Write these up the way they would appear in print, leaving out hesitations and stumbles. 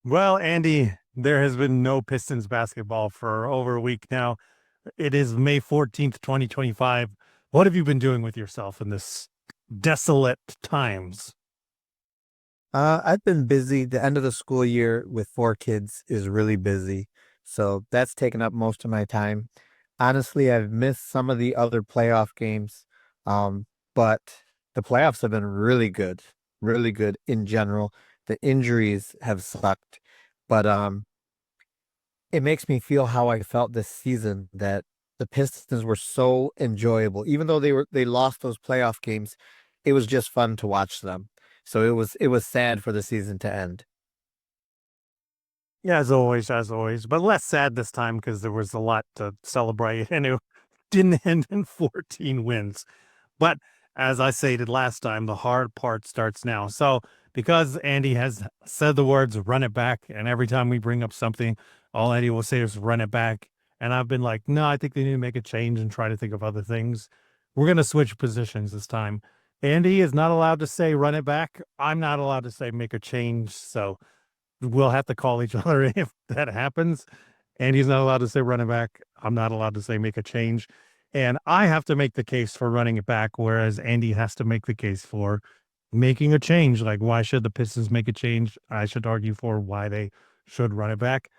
Well, Andy, there has been no Pistons basketball for over a week now. It is May 14th, 2025. What have you been doing with yourself in this desolate times? I've been busy. The end of the school year with four kids is really busy. So that's taken up most of my time. Honestly, I've missed some of the other playoff games. Um, but the playoffs have been really good in general. The injuries have sucked. But it makes me feel how I felt this season that the Pistons were so enjoyable. Even though they lost those playoff games, it was just fun to watch them. So it was sad for the season to end. Yeah, as always, but less sad this time because there was a lot to celebrate and it didn't end in 14 wins. But as I stated last time, the hard part starts now. So, because Andy has said the words run it back, and every time we bring up something, all Andy will say is run it back. And I've been like, no, I think they need to make a change and try to think of other things. We're going to switch positions this time. Andy is not allowed to say run it back. I'm not allowed to say make a change. So, we'll have to call each other if that happens. And he's not allowed to say running back. I'm not allowed to say make a change. And I have to make the case for running it back, whereas Andy has to make the case for making a change. Like, why should the Pistons make a change? I should argue for why they should run it back.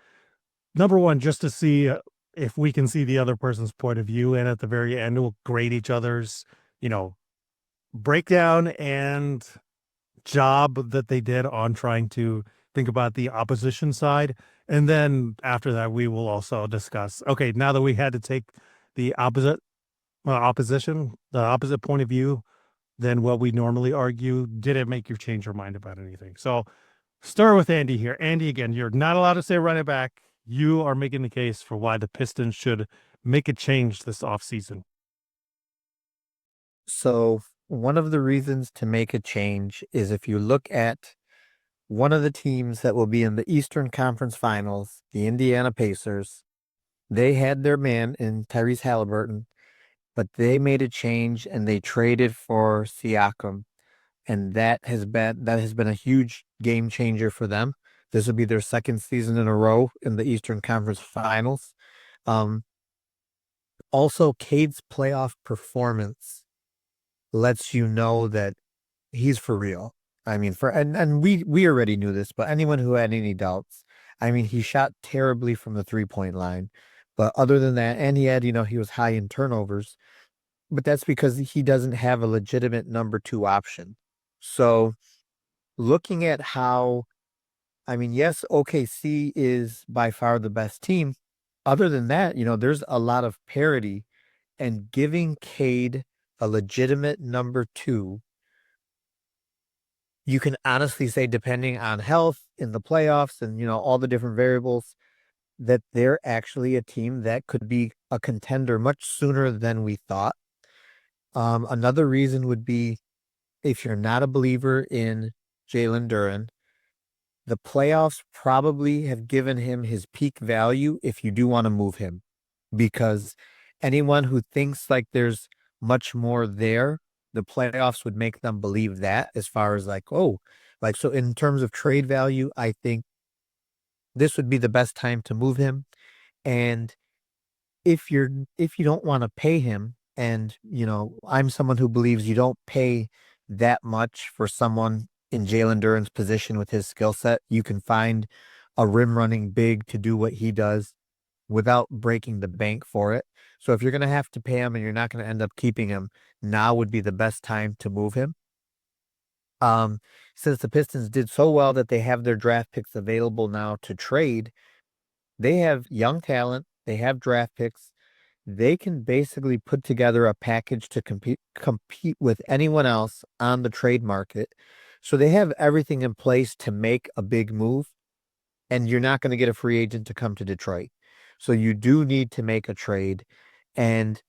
Number one, just to see if we can see the other person's point of view. And at the very end, we'll grade each other's, you know, breakdown and job that they did on trying to think about the opposition side. And then after that, we will also discuss, okay, now that we had to take the the opposite point of view than what we normally argue, did it make you change your mind about anything? So start with Andy here. Andy, again, you're not allowed to say run it back. You are making the case for why the Pistons should make a change this offseason. So one of the reasons to make a change is if you look at one of the teams that will be in the Eastern Conference Finals, the Indiana Pacers, they had their man in Tyrese Halliburton, but they made a change and they traded for Siakam, and that has been a huge game changer for them. This will be their second season in a row in the Eastern Conference Finals. Um, Also, Cade's playoff performance lets you know that he's for real. I mean, and we already knew this, but anyone who had any doubts, I mean, he shot terribly from the 3-point line. But other than that, and he was high in turnovers, but that's because he doesn't have a legitimate number two option. So looking at how, I mean, yes, OKC is by far the best team. Other than that, there's a lot of parity, and giving Cade a legitimate number two, you can honestly say, depending on health in the playoffs and, all the different variables, that they're actually a team that could be a contender much sooner than we thought. Another reason would be if you're not a believer in Jalen Duren, the playoffs probably have given him his peak value if you do want to move him, because anyone who thinks like there's much more there, the playoffs would make them believe that, as far as like, oh, like, so in terms of trade value, I think this would be the best time to move him. And if you don't want to pay him, and I'm someone who believes you don't pay that much for someone in Jalen Duren's position with his skill set. You can find a rim running big to do what he does without breaking the bank for it. So if you're going to have to pay him and you're not going to end up keeping him, now would be the best time to move him. Since the Pistons did so well that they have their draft picks available now to trade, they have young talent, they have draft picks. They can basically put together a package to compete with anyone else on the trade market. So they have everything in place to make a big move, and you're not going to get a free agent to come to Detroit. So you do need to make a trade. And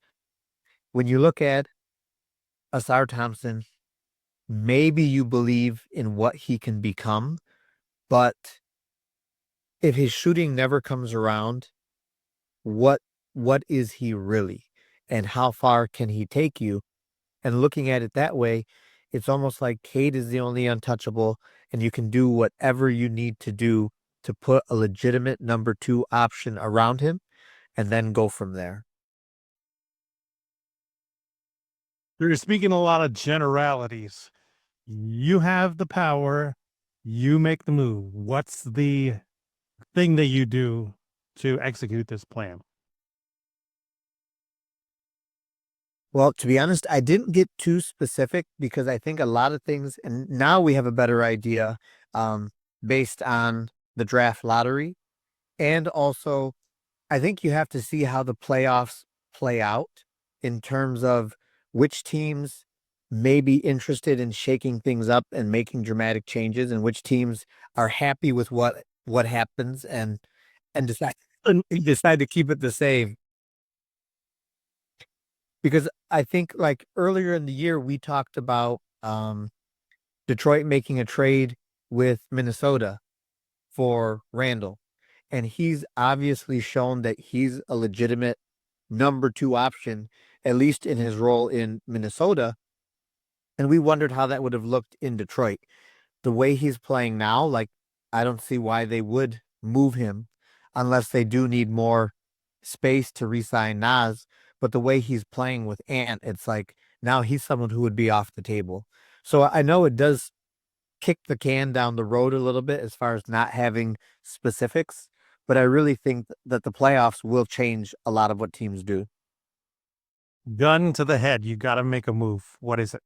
when you look at Asar Thompson, maybe you believe in what he can become, but if his shooting never comes around, what what is he really? And how far can he take you? And looking at it that way, it's almost like Cade is the only untouchable, and you can do whatever you need to do to put a legitimate number 2 option around him and then go from there. You're speaking a lot of generalities. You have the power. You make the move. What's the thing that you do to execute this plan? Well, to be honest, I didn't get too specific because I think a lot of things, and now we have a better idea um, based on the draft lottery. And also, I think you have to see how the playoffs play out in terms of which teams may be interested in shaking things up and making dramatic changes, and which teams are happy with what happens and decide to keep it the same. Because I think like earlier in the year we talked about Detroit making a trade with Minnesota for Randall. And he's obviously shown that he's a legitimate number 2 option, at least in his role in Minnesota. And we wondered how that would have looked in Detroit. The way he's playing now, like, I don't see why they would move him unless they do need more space to re-sign Nas. But the way he's playing with Ant, it's like now he's someone who would be off the table. So I know it does kick the can down the road a little bit as far as not having specifics, but I really think that the playoffs will change a lot of what teams do. Gun to the head. You got to make a move. What is it?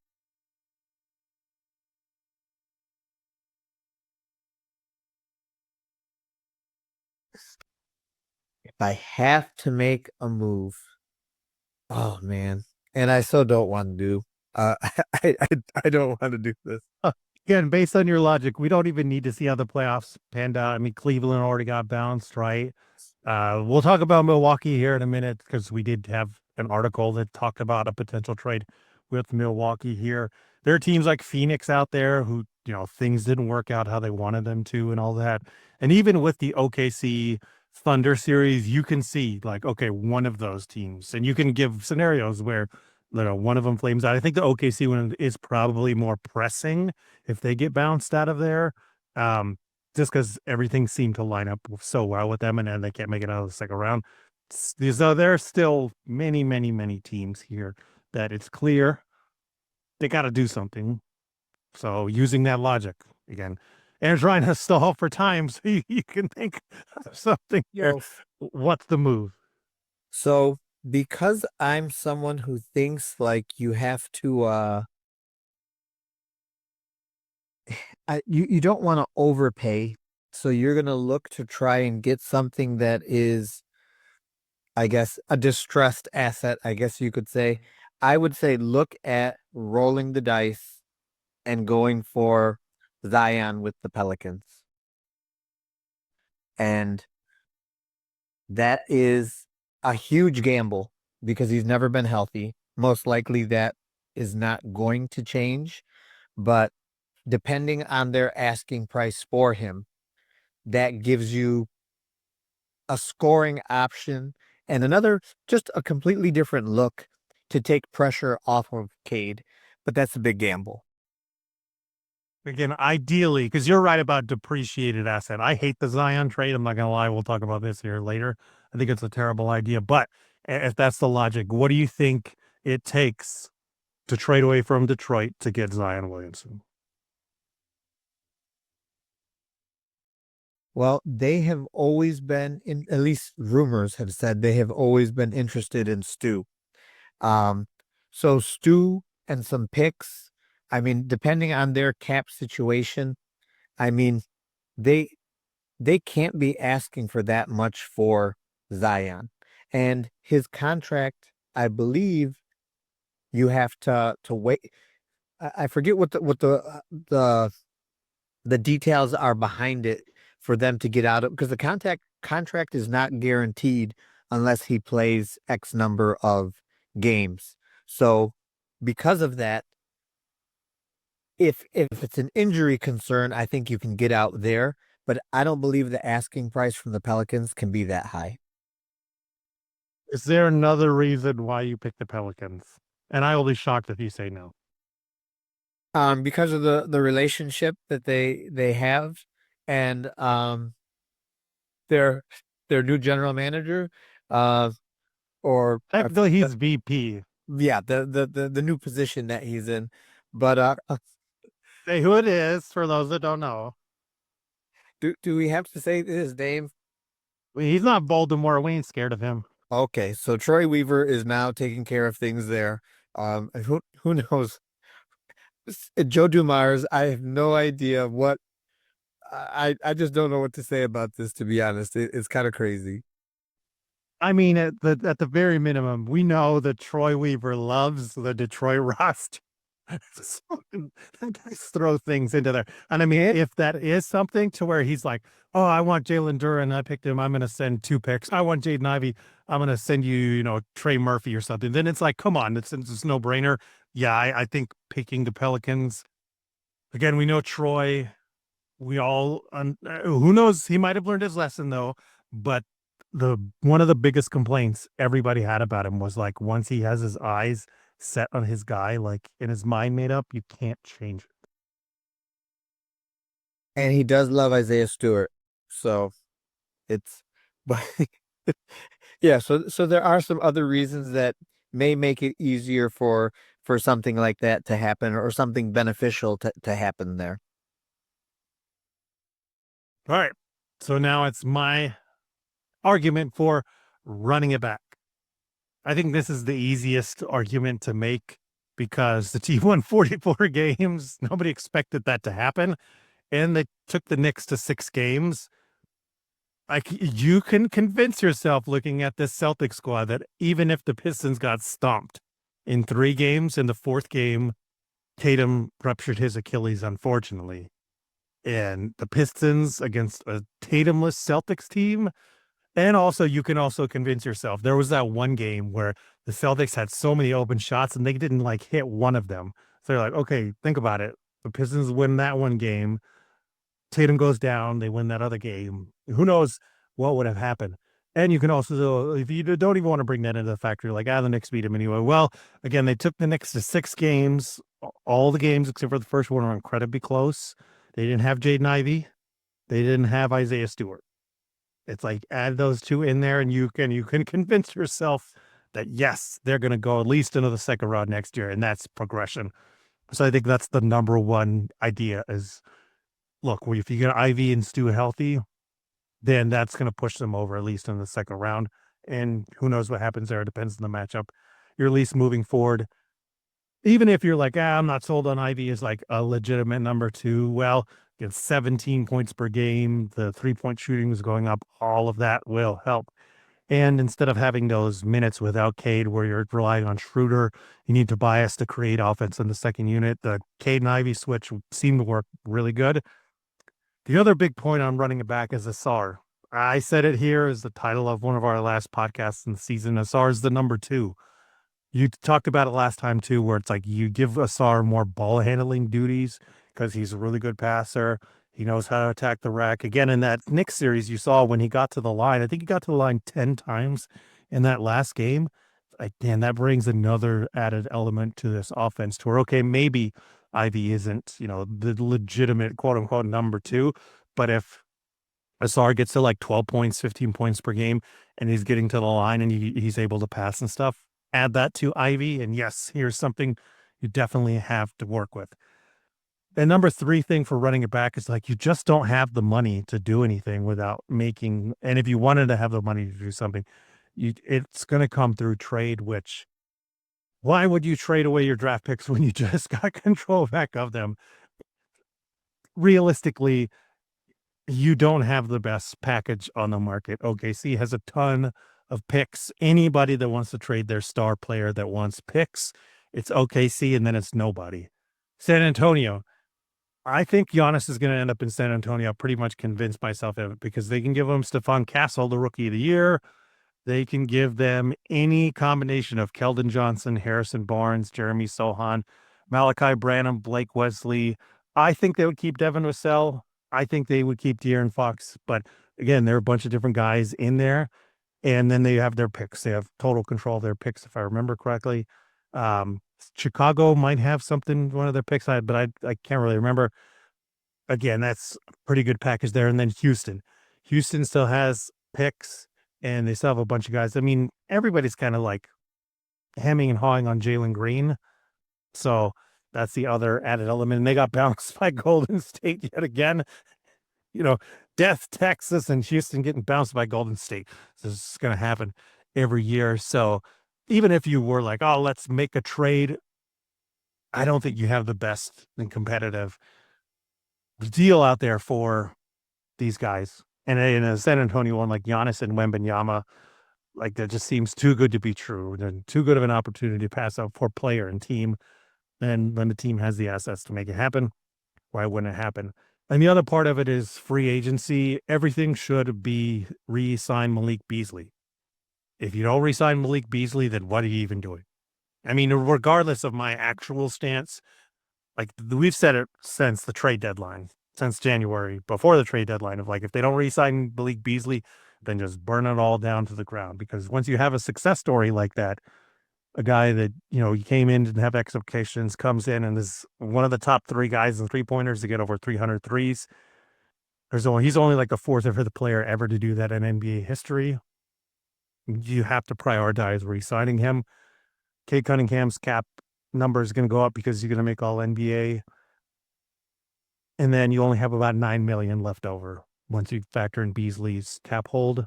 If I have to make a move, oh man, and I so don't want to do. Uh, I don't want to do this. Again, based on your logic, we don't even need to see how the playoffs panned out. I mean, Cleveland already got bounced, right? We'll talk about Milwaukee here in a minute because we did have an article that talked about a potential trade with Milwaukee here. There are teams like Phoenix out there who, things didn't work out how they wanted them to and all that. And even with the OKC Thunder series, you can see like, okay, one of those teams, and you can give scenarios where, one of them flames out. I think the OKC one is probably more pressing if they get bounced out of there. Just because everything seemed to line up so well with them, and then they can't make it out of the second round. So there are still many, many, many teams here that it's clear they got to do something. So using that logic again, and trying to stall for time so you can think of something here. What's the move? So because I'm someone who thinks like you have to you don't want to overpay, so you're going to look to try and get something that is, I guess, a distressed asset, I guess you could say. I would say look at rolling the dice and going for Zion with the Pelicans. And that is a huge gamble because he's never been healthy. Most likely that is not going to change, but depending on their asking price for him, that gives you a scoring option and another, just a completely different look to take pressure off of Cade. But that's a big gamble. Again, ideally, because you're right about depreciated asset. I hate the Zion trade. I'm not going to lie. We'll talk about this here later. I think it's a terrible idea. But if that's the logic, what do you think it takes to trade away from Detroit to get Zion Williamson? Well, they have always been in, at least rumors have said they have always been interested in Stu. Um, so Stu and some picks, I mean, depending on their cap situation, I mean, they they can't be asking for that much for Zion. And his contract, I believe you have to wait. I forget what the details are behind it for them to get out of, because the contract is not guaranteed unless he plays X number of games. So because of that, if it's an injury concern, I think you can get out there, but I don't believe the asking price from the Pelicans can be that high. Is there another reason why you picked the Pelicans? And I will be shocked if you say no. Because of the relationship that they have, and their their new general manager, uh, or Technically, he's VP. yeah, the new position that he's in. But Say who it is for those that don't know. do we have to say his name? He's not Voldemort. We ain't scared of him. Okay, so Troy Weaver is now taking care of things there. And who knows? Joe Dumars, I have no idea what I just don't know what to say about this, to be honest. It's kind of crazy. I mean, at the very minimum, we know that Troy Weaver loves the Detroit roster. So, that guys throw things into there. And I mean, if that is something to where he's like, oh, I want Jalen Duren, I picked him, I'm going to send 2 picks. I want Jaden Ivey, I'm going to send you, Trey Murphy or something. Then it's like, come on, it's no brainer. Yeah, I think picking the Pelicans, again, we know Troy. We all who knows, he might have learned his lesson though, but the one of the biggest complaints everybody had about him was like once he has his eyes set on his guy, like in his mind made up, you can't change it. And he does love Isaiah Stewart. So it's but yeah, so there are some other reasons that may make it easier for something like that to happen or something beneficial to happen there. All right. So now it's my argument for running it back. I think this is the easiest argument to make because the team won 44 games. Nobody expected that to happen. And they took the Knicks to 6 games. Like you can convince yourself looking at this Celtics squad that even if the Pistons got stomped in 3 games, in the 4th game, Tatum ruptured his Achilles, unfortunately. And the Pistons against a Tatumless Celtics team. And also, you can also convince yourself there was that one game where the Celtics had so many open shots and they didn't like hit one of them. So they're like, okay, think about it. The Pistons win that one game. Tatum goes down. They win that other game. Who knows what would have happened? And you can also, if you don't even want to bring that into the factor, like, the Knicks beat him anyway. Well, again, they took the Knicks to 6 games. All the games except for the first one were incredibly close. They didn't have Jaden Ivey. They didn't have Isaiah Stewart. It's like add those two in there, and you can convince yourself that yes, they're going to go at least into the second round next year, and that's progression. So I think that's the number one idea is look, if you get Ivy and Stu healthy, then that's going to push them over at least in the second round. And who knows what happens there? It depends on the matchup. You're at least moving forward. Even if you're like, I'm not sold on Ivy as like a legitimate number 2, well, it's 17 points per game. The 3-point shooting is going up. All of that will help. And instead of having those minutes without Cade where you're relying on Schroeder, you need Tobias to create offense in the second unit. The Cade and Ivy switch seemed to work really good. The other big point on running it back is Asar. I said it here as the title of one of our last podcasts in the season. Asar is the number 2. You talked about it last time too, where it's like you give Asar more ball handling duties because he's a really good passer. He knows how to attack the rack. Again, in that Knicks series, you saw when he got to the line, I think he got to the line 10 times in that last game. Like, damn, that brings another added element to this offense to where, okay, maybe Ivy isn't, the legitimate quote unquote number 2, but if Asar gets to like 12 points, 15 points per game, and he's getting to the line and he's able to pass and stuff, add that to Ivy, and yes, here's something you definitely have to work with. And number 3 thing for running it back is like you just don't have the money to do anything without making. And if you wanted to have the money to do something, it's going to come through trade. Which why would you trade away your draft picks when you just got control back of them? Realistically, you don't have the best package on the market. OKC has a ton of picks. Anybody that wants to trade their star player that wants picks, it's OKC, and then it's nobody. San Antonio. I think Giannis is going to end up in San Antonio. I'm pretty much convinced myself of it because they can give him Stephon Castle, the rookie of the year. They can give them any combination of Keldon Johnson, Harrison Barnes, Jeremy Sohan, Malachi Branham, Blake Wesley. I think they would keep Devin Vassell. I think they would keep De'Aaron Fox. But again, there are a bunch of different guys in there. And then they have their picks. They have total control of their picks, if I remember correctly. Chicago might have something, one of their picks, but I can't really remember. Again, that's a pretty good package there. And then Houston. Houston still has picks, and they still have a bunch of guys. I mean, everybody's kind of like hemming and hawing on Jalen Green. So that's the other added element. And they got bounced by Golden State yet again. You know, death, Texas, and Houston getting bounced by Golden State. So this is going to happen every year. So even if you were like, oh, let's make a trade, I don't think you have the best and competitive deal out there for these guys. And in a San Antonio one like Giannis and Wembanyama, like that just seems too good to be true. And too good of an opportunity to pass out for player and team. And when the team has the assets to make it happen, why wouldn't it happen? And the other part of it is free agency. Everything should be re-sign Malik Beasley. If you don't re-sign Malik Beasley, then what are you even doing? I mean, regardless of my actual stance, like we've said it since the trade deadline, since January, before the trade deadline, of like, if they don't re-sign Malik Beasley, then just burn it all down to the ground. Because once you have a success story like that, a guy that, he came in, didn't have expectations, comes in and is one of the top 3 guys in three-pointers to get over 300 threes. He's only like the 4th or 5th player ever to do that in NBA history. You have to prioritize re-signing him. Cade Cunningham's cap number is going to go up because you're going to make all NBA. And then you only have about $9 million left over once you factor in Beasley's cap hold.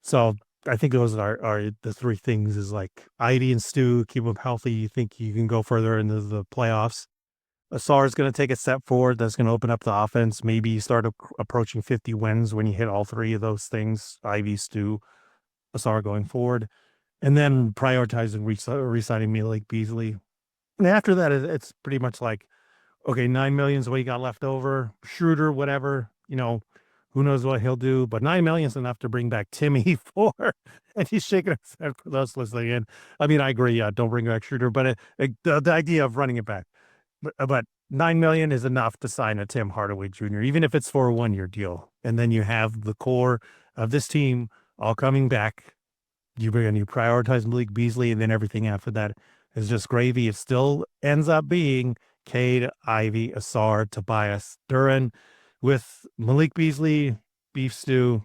So I think those are the 3 things is like Ivy and Stu, keep them healthy. You think you can go further into the playoffs. Asar is going to take a step forward. That's going to open up the offense. Maybe you start approaching 50 wins when you hit all 3 of those things. Ivy, Stu, Asar going forward. And then prioritizing re-signing Malik Beasley. And after that, it's pretty much like, okay, $9 million is what you got left over. Schroeder, whatever, who knows what he'll do. But $9 million is enough to bring back Timmy for. And he's shaking his head for those listening in. I mean, I agree. Yeah, don't bring back Schroeder. But the idea of running it back. But $9 million is enough to sign a Tim Hardaway Jr., even if it's for a 1-year deal. And then you have the core of this team all coming back. You prioritize Malik Beasley, and then everything after that is just gravy. It still ends up being Cade, Ivy, Asar, Tobias, Duran, with Malik Beasley, beef stew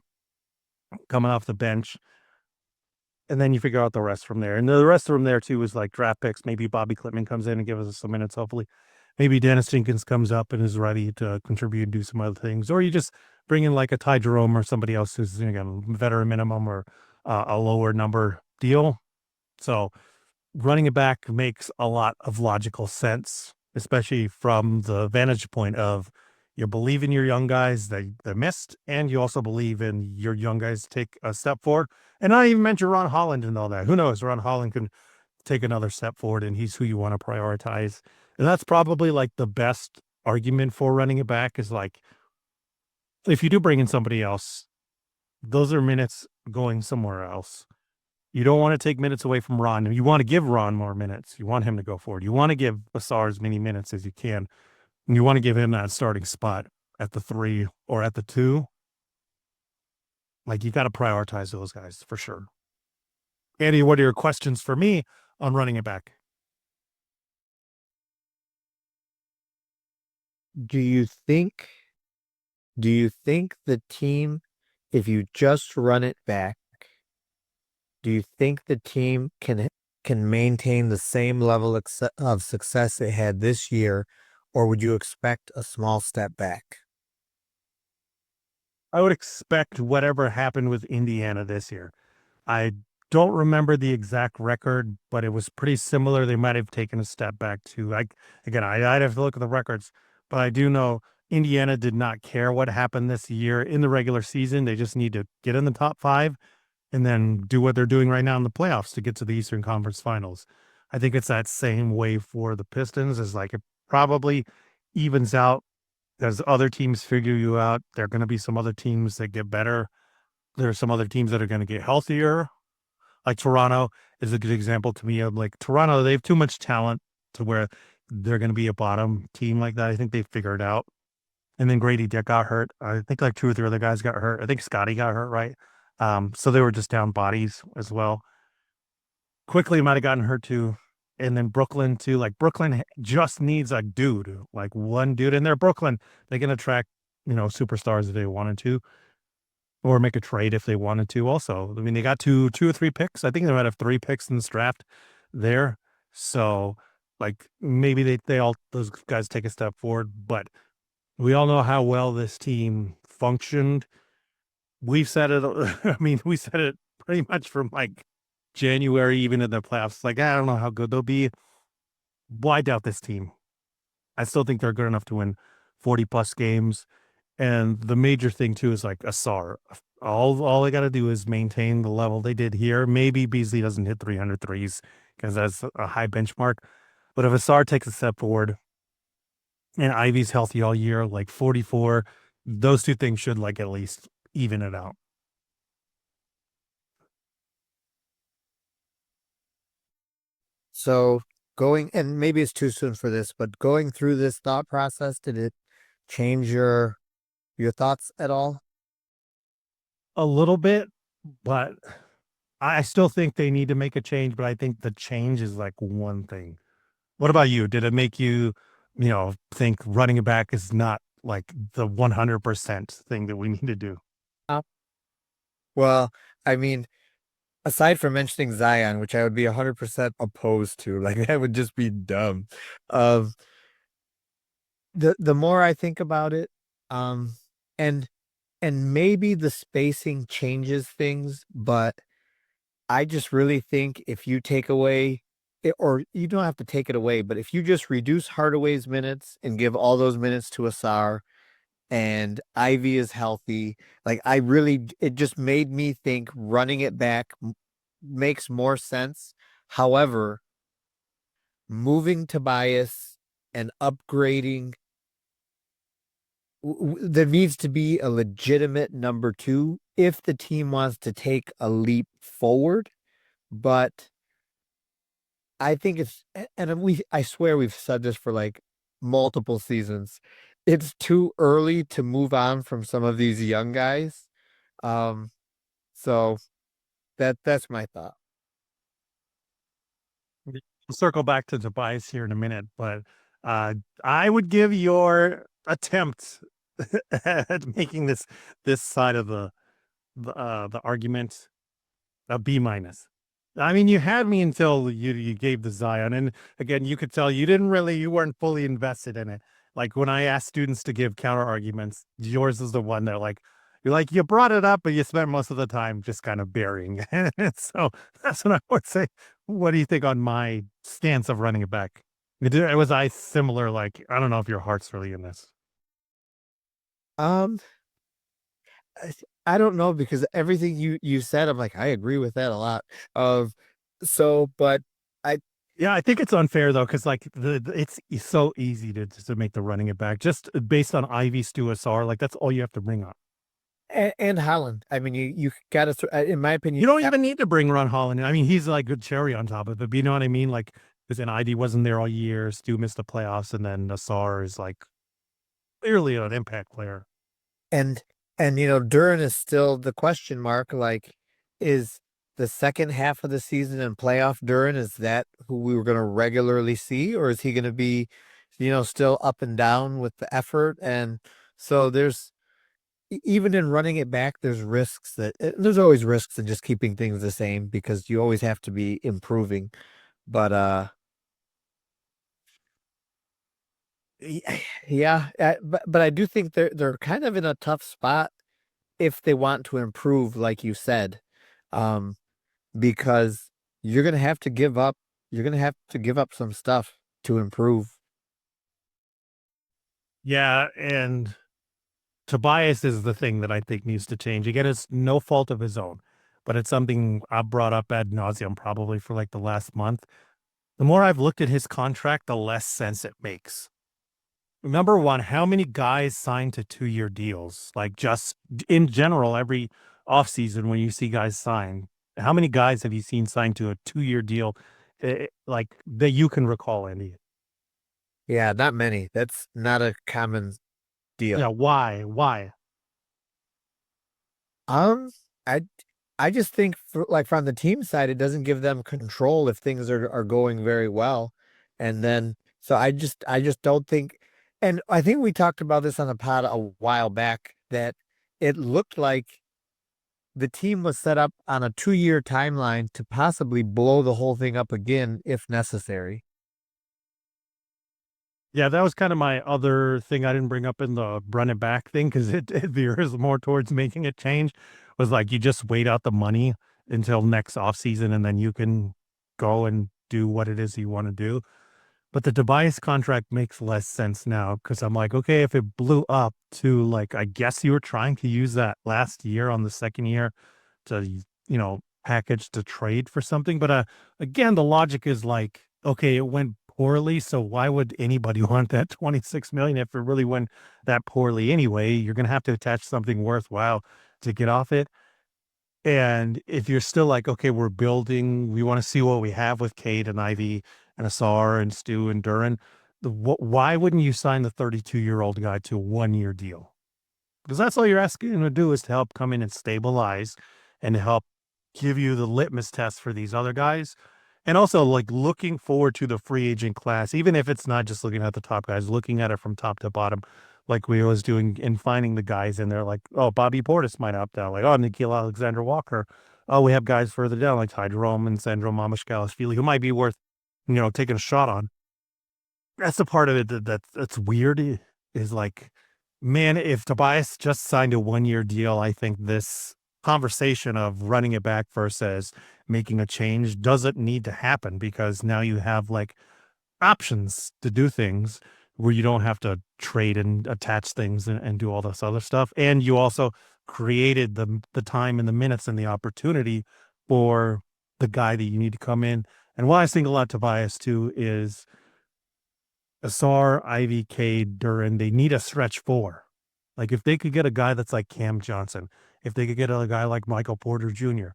coming off the bench. And then you figure out the rest from there. And the rest from there, too, is like draft picks. Maybe Bobby Clipman comes in and gives us some minutes, hopefully. Maybe Dennis Jenkins comes up and is ready to contribute and do some other things. Or you just bring in like a Ty Jerome or somebody else who's, again, veteran minimum or a lower number deal. So running it back makes a lot of logical sense, especially from the vantage point of you believe in your young guys that they missed, and you also believe in your young guys to take a step forward. And I even mentioned Ron Holland and all that. Who knows? Ron Holland can take another step forward, and he's who you want to prioritize. And that's probably like the best argument for running it back is like, if you do bring in somebody else, those are minutes going somewhere else. You don't want to take minutes away from Ron. You want to give Ron more minutes. You want him to go forward. You want to give Asar as many minutes as you can. And you want to give him that starting spot at the 3 or at the 2. Like, you got to prioritize those guys for sure. Andy, what are your questions for me on running it back? Do you think the team, if you just run it back, do you think the team can maintain the same level of success it had this year, or would you expect a small step back? I would expect whatever happened with Indiana this year. I don't remember the exact record, but it was pretty similar. They might have taken a step back too. I'd have to look at the records, but I do know Indiana did not care what happened this year in the regular season. They just need to get in the top 5 and then do what they're doing right now in the playoffs to get to the Eastern Conference Finals. I think it's that same way for the Pistons. Is like it probably evens out as other teams figure you out. There are going to be some other teams that get better. There are some other teams that are going to get healthier. Like Toronto is a good example to me of like Toronto. They have too much talent to where they're going to be a bottom team like that. I think they figured it out. And then Grady Dick got hurt. I think like 2 or 3 other guys got hurt. I think Scotty got hurt, right? So they were just down bodies as well. Quickly might have gotten hurt too. And then Brooklyn too. Like Brooklyn just needs a dude, like one dude. And they're Brooklyn. They can attract, superstars if they wanted to. or make a trade if they wanted to. Also, I mean, they got two or three picks. I think they might have 3 picks in this draft there. So, like, maybe they all those guys take a step forward. But we all know how well this team functioned. We've said it. I mean, we said it pretty much from like January, even in the playoffs. Like, I don't know how good they'll be. Well, I doubt this team. I still think they're good enough to win 40 plus games. And the major thing too is like Asar. All they got to do is maintain the level they did here. Maybe Beasley doesn't hit 300 threes because that's a high benchmark. But if Asar takes a step forward and Ivy's healthy all year, like 44, those two things should like at least even it out. So going, and maybe it's too soon for this, but going through this thought process, did it change your thoughts at all? A little bit, but I still think they need to make a change. But I think the change is like one thing. What about you? Did it make you, think running it back is not like the 100% thing that we need to do? Uh, Well, I mean, aside from mentioning Zion, which I would be 100% opposed to, like that would just be dumb. Um, the more I think about it, um, and and maybe the spacing changes things, but I just really think if you take away or you don't have to take it away, but if you just reduce Hardaway's minutes and give all those minutes to Asar and Ivy is healthy, like it just made me think running it back makes more sense. However, moving Tobias and upgrading, there needs to be a legitimate number two if the team wants to take a leap forward. But I think I swear we've said this for like multiple seasons. It's too early to move on from some of these young guys. Um, so that's my thought. We'll circle back to Tobias here in a minute, but uh, I would give your attempt at making this side of the argument a B minus. I mean, you had me until you gave the Zion, and again, you could tell you weren't fully invested in it. Like when I asked students to give counter arguments, yours is the one that you brought it up, but you spent most of the time just kind of burying it. So that's what I would say. What do you think on my stance of running it back? Was I similar? Like I don't know if your heart's really in this. Um, I I don't know because everything you said, I'm like, I agree with that a lot. Of but I Yeah, I think it's unfair though, because like it's so easy to make the running it back just based on Ivy Stu SR. Like that's all you have to bring up. and Holland. I mean, you got to, in my opinion, You don't even need to bring Ron Holland. I mean, he's like good cherry on top of it. But you know what I mean? Like, because then ID wasn't there all year. Stu missed the playoffs, and then Nassar is like clearly an impact player. and Duran is still the question mark. Like, is the second half of the season and playoff Duran, is that who we were going to regularly see, or is he going to be, still up and down with the effort? And so even in running it back, there's risks there's always risks in just keeping things the same because you always have to be improving. But yeah, but I do think they're kind of in a tough spot if they want to improve, like you said, um, because you're gonna have to give up. You're gonna have to give up some stuff to improve. Yeah, and Tobias is the thing that I think needs to change. Again, it's no fault of his own, but it's something I've brought up ad nauseum probably for like the last month. The more I've looked at his contract, the less sense it makes. Number one, how many guys signed to 2 year deals? Like just in general, every offseason when you see guys sign, how many guys have you seen signed to a 2 year deal like that you can recall, Andy? Yeah, not many. That's not a common Yeah, deal. why? Why? Um, I I just think like from the team side, it doesn't give them control if things are going very well. And then so I just don't think, and I think we talked about this on the pod a while back, that it looked like the team was set up on a 2-year timeline to possibly blow the whole thing up again if necessary. Yeah, that was kind of my other thing I didn't bring up in the run it back thing because it veers more towards making a change. Was like you just wait out the money until next off season, and then you can go and do what it is you want to do. But the Tobias contract makes less sense now because I'm like, okay, if it blew up to like, I guess you were trying to use that last year on the second year to, package to trade for something. But again, the logic is like, okay, it went poorly. So why would anybody want that 26 million if it really went that poorly anyway? You're going to have to attach something worthwhile to get off it. And if you're still like, okay, we're building, we want to see what we have with Cade and Ivy and Asar and Stu and Duran. Why wouldn't you sign the 32-year-old guy to a 1-year deal? Because that's all you're asking him to do is to help come in and stabilize and help give you the litmus test for these other guys. And also like looking forward to the free agent class, even if it's not just looking at the top guys, looking at it from top to bottom, like we was doing in finding the guys in there, like, oh, Bobby Portis might opt out, like, oh, Nikhil Alexander Walker. Oh, we have guys further down like Ty Jerome and Sandro Mamashkalasvili who might be worth, taking a shot on. That's the part of it that's weird is like, man, if Tobias just signed a 1-year deal, I think this conversation of running it back versus making a change doesn't need to happen because now you have like options to do things where you don't have to trade and attach things and do all this other stuff. And you also created the time and the minutes and the opportunity for the guy that you need to come in. And why I single out Tobias too is Asar, Ivy, Cade, Duran, they need a stretch four. Like if they could get a guy that's like Cam Johnson, if they could get a guy like Michael Porter Jr.,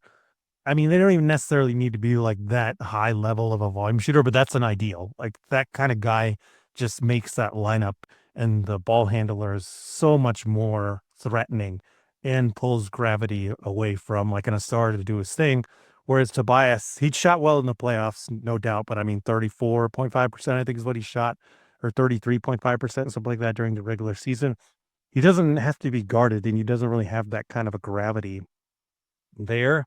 I mean, they don't even necessarily need to be like that high level of a volume shooter, but that's an ideal. Like that kind of guy just makes that lineup and the ball handlers so much more threatening and pulls gravity away from like an Asar to do his thing. Whereas Tobias, he shot well in the playoffs, no doubt, but I mean, 34.5%, I think is what he shot, or 33.5%, something like that during the regular season. He doesn't have to be guarded and he doesn't really have that kind of a gravity there.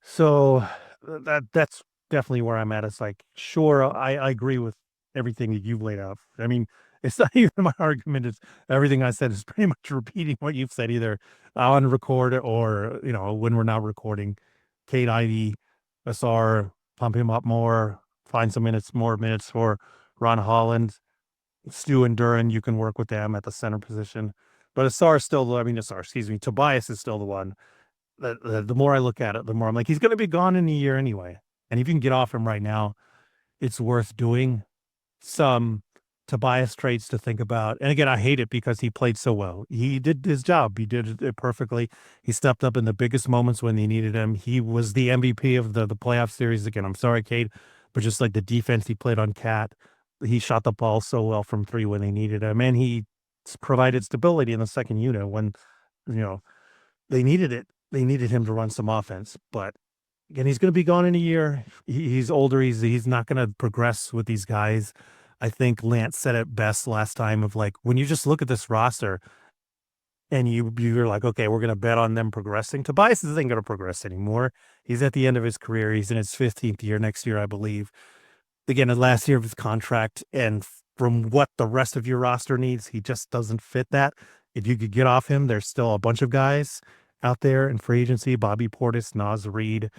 So that's definitely where I'm at. It's like, sure, I agree with everything that you've laid out. I mean, it's not even my argument. It's everything I said is pretty much repeating what you've said, either on record or, when we're not recording. Kate Ivy, SR, pump him up more, find some more minutes for Ron Holland, Stu and Duran. You can work with them at the center position. But Asar is still, excuse me, Tobias is still the one the more I look at it, the more I'm like, he's going to be gone in a year anyway. And if you can get off him right now, it's worth doing. Some Tobias trades to think about. And again, I hate it because he played so well. He did his job. He did it perfectly. He stepped up in the biggest moments when they needed him. He was the MVP of the playoff series. Again, I'm sorry, Kate, but just like the defense he played on Cat, he shot the ball so well from three when they needed him. And he provided stability in the second unit when, you know, they needed it. They needed him to run some offense, but again, he's going to be gone in a year. He's older. He's not going to progress with these guys. I think Lance said it best last time of like, when you just look at this roster and you're like, okay, we're going to bet on them progressing. Tobias isn't going to progress anymore. He's at the end of his career. He's in his 15th year next year, I believe. Again, the last year of his contract. And from what the rest of your roster needs, he just doesn't fit that. If you could get off him, there's still a bunch of guys out there in free agency, Bobby Portis, Naz Reid,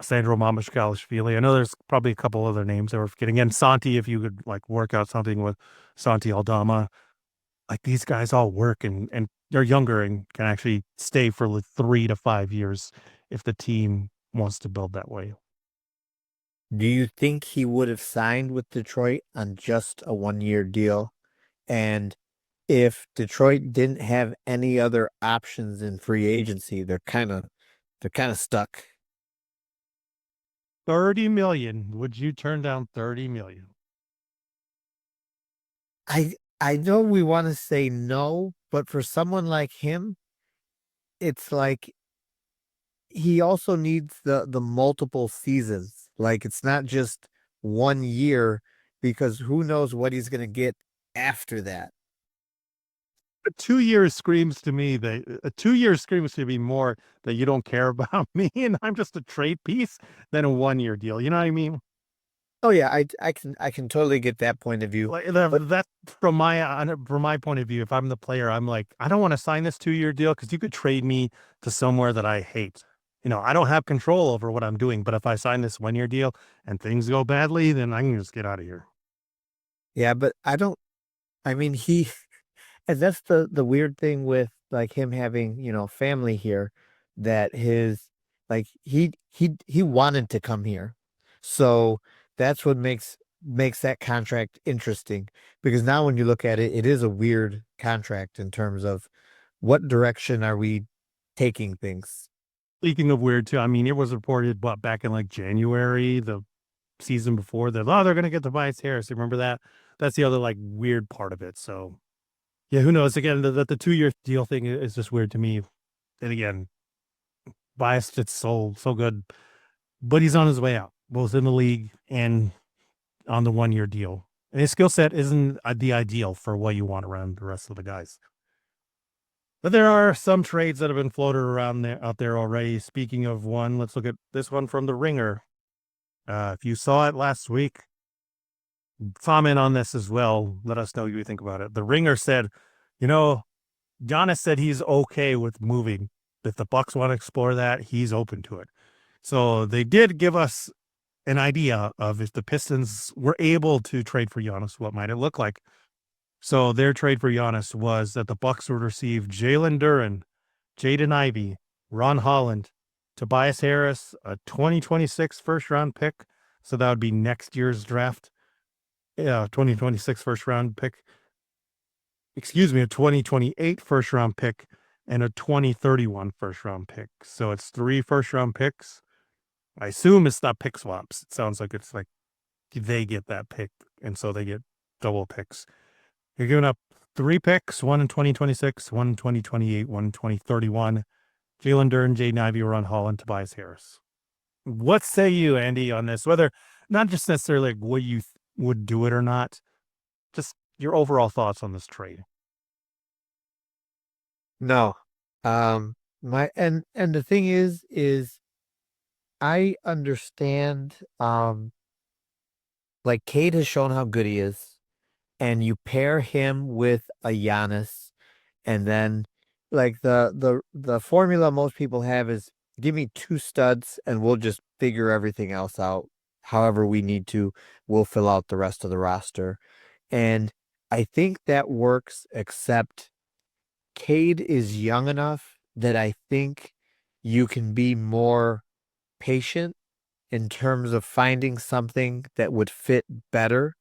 Sandro Mamashkalishvili. I know there's probably a couple other names that we're forgetting. And Santi, if you could like work out something with Santi Aldama, like these guys all work and they're younger and can actually stay for like 3 to 5 years if the team wants to build that way. Do you think he would have signed with Detroit on just a 1-year deal? And if Detroit didn't have any other options in free agency, they're kind of stuck. 30 million. Would you turn down 30 million? I know we want to say no, but for someone like him, it's like he also needs the multiple seasons. Like it's not just 1 year because who knows what he's going to get after that. A 2 year screams to me that a 2 year screams to me more that you don't care about me and I'm just a trade piece than a 1 year deal. You know what I mean? Oh yeah, I can totally get that point of view. Like But that from my point of view, if I'm the player, I'm like, I don't want to sign this 2 year deal because you could trade me to somewhere that I hate. I don't have control over what I'm doing, but if I sign this 1 year deal and things go badly, then I can just get out of here. yeah, but I don't I mean he and that's the weird thing with like him having, family here, that his like he wanted to come here. So that's what makes that contract interesting, because now when you look at it, it is a weird contract in terms of what direction are we taking things. Speaking of weird too, I mean, it was reported what back in like January, the season before that, oh, they're gonna get Tobias Harris. Remember that? That's the other like weird part of it. So yeah, who knows? Again, the 2 year deal thing is just weird to me. And again, biased, it's so good, but he's on his way out, both in the league and on the 1 year deal. And his skill set isn't the ideal for what you want around the rest of the guys. But there are some trades that have been floated around there out there already. Speaking of one, let's look at this one from the Ringer. If you saw it last week, comment on this as well. Let us know what you think about it. The Ringer said, you know, Giannis said he's okay with moving. If the Bucks want to explore that, he's open to it. So they did give us an idea of if the Pistons were able to trade for Giannis, what might it look like? So their trade for Giannis was that the Bucks would receive Jalen Duren, Jaden Ivey, Ron Holland, Tobias Harris, a 2026 first round pick. So that would be next year's draft. Yeah, 2026 first round pick. Excuse me, a 2028 first round pick and a 2031 first round pick. So it's 3 first round picks. I assume it's not pick swaps. It sounds like it's like they get that pick, and so they get double picks. You're giving up 3 picks, one in 2026, one in 2028, one in 2031. Jalen Duren, Jaden Ivey, Ron Holland, Tobias Harris. What say you, Andy, on this? Whether not just necessarily like what you would do it or not, just your overall thoughts on this trade. No. My and the thing is I understand, like Cade has shown how good he is, and you pair him with a Giannis, and then like the formula most people have is give me two studs and we'll just figure everything else out however we need to. We'll fill out the rest of the roster. And I think that works, except Cade is young enough that I think you can be more patient in terms of finding something that would fit better,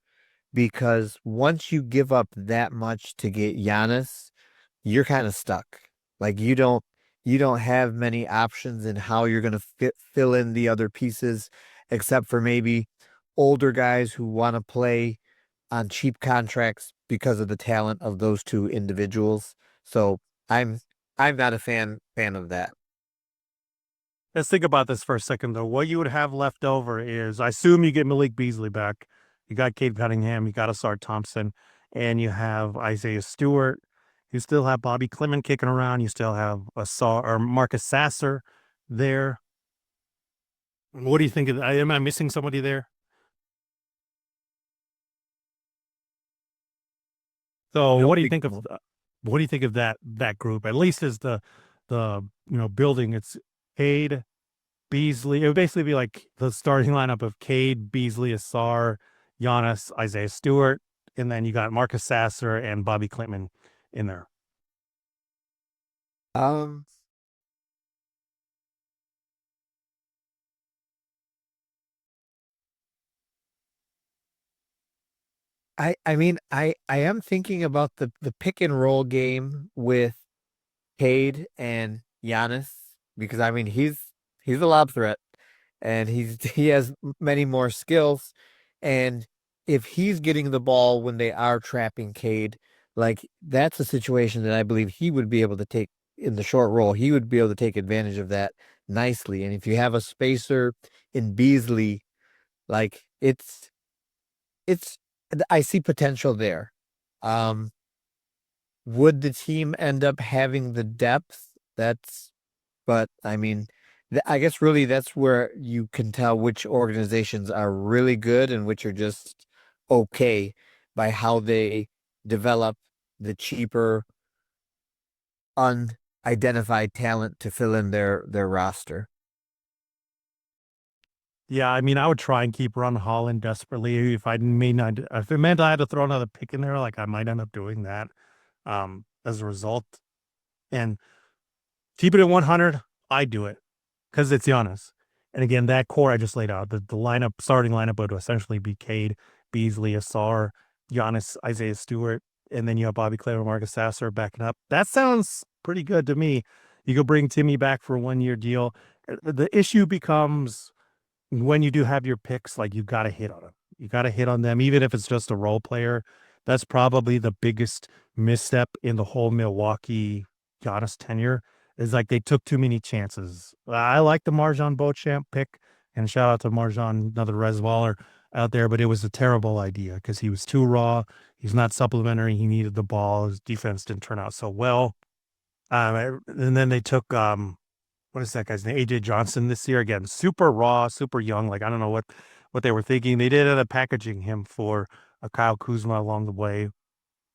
because once you give up that much to get Giannis, you're kind of stuck. Like you don't have many options in how you're going to fill in the other pieces, except for maybe older guys who want to play on cheap contracts because of the talent of those two individuals. So I'm I'm not a fan of that. Let's think about this for a second, though. What you would have left over is, I assume you get Malik Beasley back. You got Cade Cunningham, you got Asar Thompson, and you have Isaiah Stewart. You still have Bobby Clement kicking around. You still have Asar or Marcus Sasser there. What do you think of that? Am I missing somebody there? So I don't what do you think think of so. what do you think of that group? At least as the building, it's Cade, Beasley. It would basically be like the starting lineup of Cade, Beasley, Asar, Giannis, Isaiah Stewart, and then you got Marcus Sasser and Bobby Clinton in there. Um, I mean I am thinking about the pick and roll game with Cade and Giannis, because I mean he's a lob threat, and he has many more skills, and if he's getting the ball when they are trapping Cade, like that's a situation that I believe he would be able to take in the short roll. He would be able to take advantage of that nicely, and if you have a spacer in Beasley, like it's I see potential there. Um, Would the team end up having the depth? But I mean, I guess really that's where you can tell which organizations are really good and which are just okay by how they develop the cheaper, unidentified talent to fill in their roster. Yeah, I mean, I would try and keep Ron Holland desperately if I may not. If it meant I had to throw another pick in there, like I might end up doing that. As a result, and keep it at 100. I do it because it's Giannis. And again, that core I just laid out, the lineup, starting lineup would essentially be Cade, Beasley, Asar, Giannis, Isaiah Stewart, and then you have Bobby Clay or Marcus Sasser backing up. That sounds pretty good to me. You could bring Timmy back for a 1 year deal. The issue becomes when you do have your picks, like you got to hit on them. You got to hit on them, even if it's just a role player. That's probably the biggest misstep in the whole Milwaukee Giannis tenure. Is like they took too many chances. I like the Marjan Beauchamp pick, and shout out to Marjan, another RezBaller out there, but it was a terrible idea because he was too raw. He's not supplementary. He needed the ball. His defense didn't turn out so well. And then they took what is that guy's name? AJ Johnson this year again, super raw, super young. Like I don't know what they were thinking. They did end up packaging him for a Kyle Kuzma along the way.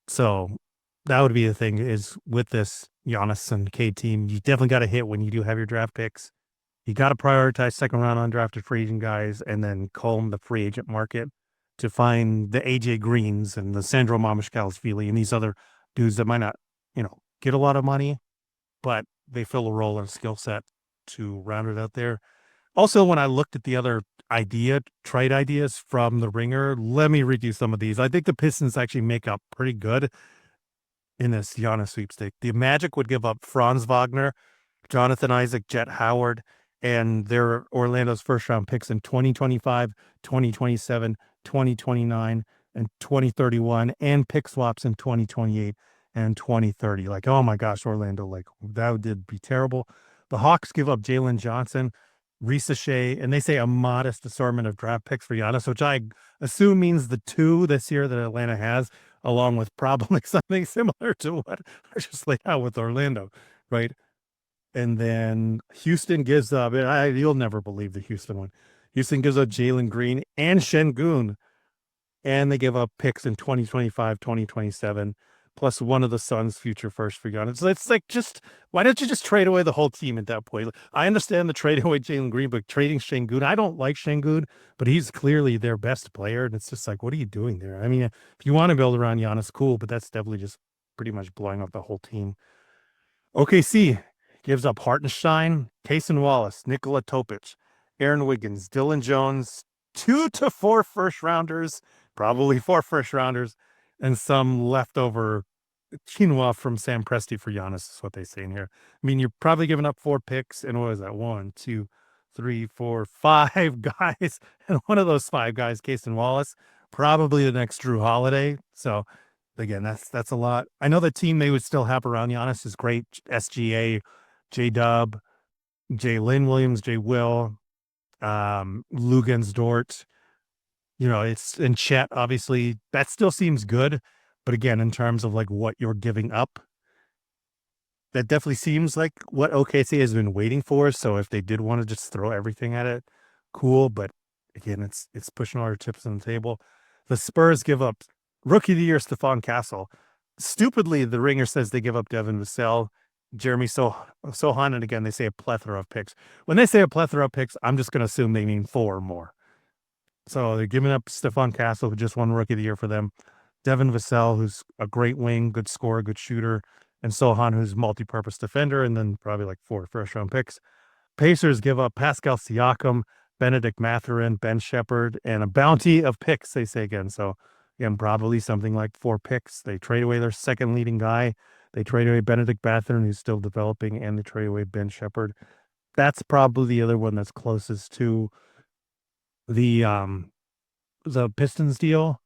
So that would be the thing is with this Giannis and K team, you definitely got to hit when you do have your draft picks. You got to prioritize second round undrafted free agent guys and then comb the free agent market to find the AJ Greens and the Sandro Mamushkalashvili and these other dudes that might not, get a lot of money, but they fill a role and a skill set to round it out there. Also, when I looked at the other trade ideas from the Ringer, let me read you some of these. I think the Pistons actually make up pretty good in this Giannis sweepstake. The Magic would give up Franz Wagner, Jonathan Isaac, Jet Howard, and their Orlando's first round picks in 2025, 2027, 2029, and 2031, and pick swaps in 2028 and 2030. Like, oh my gosh, Orlando, like that would be terrible. The Hawks give up Jalen Johnson, Risa Shea, and they say a modest assortment of draft picks for Giannis, which I assume means the two this year that Atlanta has, along with probably something similar to what I just laid out with Orlando, right? And then Houston gives up, and you'll never believe the Houston one. Houston gives up Jalen Green and Şengün, and they give up picks in 2025, 2027, plus one of the Suns' future first for Giannis. It's like why don't you just trade away the whole team at that point? I understand the trade away Jalen Green, but trading Şengün, I don't like Şengün, but he's clearly their best player. And it's just like, what are you doing there? I mean, if you want to build around Giannis, cool, but that's definitely just pretty much blowing up the whole team. OKC gives up Hartenstein, Cason Wallace, Nikola Topic, Aaron Wiggins, Dylan Jones, 2 to 4 first rounders, probably 4 first rounders, and some leftover quinoa from Sam Presti for Giannis is what they say in here. I mean, you're probably giving up 4 picks, and what is that? 1, 2, 3, 4, 5 guys, and one of those 5 guys, Cason Wallace, probably the next Drew Holiday. So again, that's a lot. I know the team they would still have around Giannis is great. SGA, J Dub, J Lynn Williams, J Will, Lugans Dort. It's in Chet, obviously. That still seems good. But again, in terms of like what you're giving up, that definitely seems like what OKC has been waiting for. So if they did want to just throw everything at it, cool. But again, it's pushing all our chips on the table. The Spurs give up rookie of the year Stephon Castle. Stupidly, the Ringer says they give up Devin Vassell, Jeremy Sohan, and again they say a plethora of picks. When they say a plethora of picks, I'm just going to assume they mean 4 or more. So they're giving up Stephon Castle, who just won rookie of the year for them. Devin Vassell, who's a great wing, good scorer, good shooter, and Sohan, who's multi-purpose defender, and then probably like 4 first-round picks. Pacers give up Pascal Siakam, Benedict Mathurin, Ben Shepherd, and a bounty of picks, they say again. So, again, probably something like 4 picks. They trade away their second leading guy. They trade away Benedict Mathurin, who's still developing, and they trade away Ben Shepherd. That's probably the other one that's closest to the Pistons deal,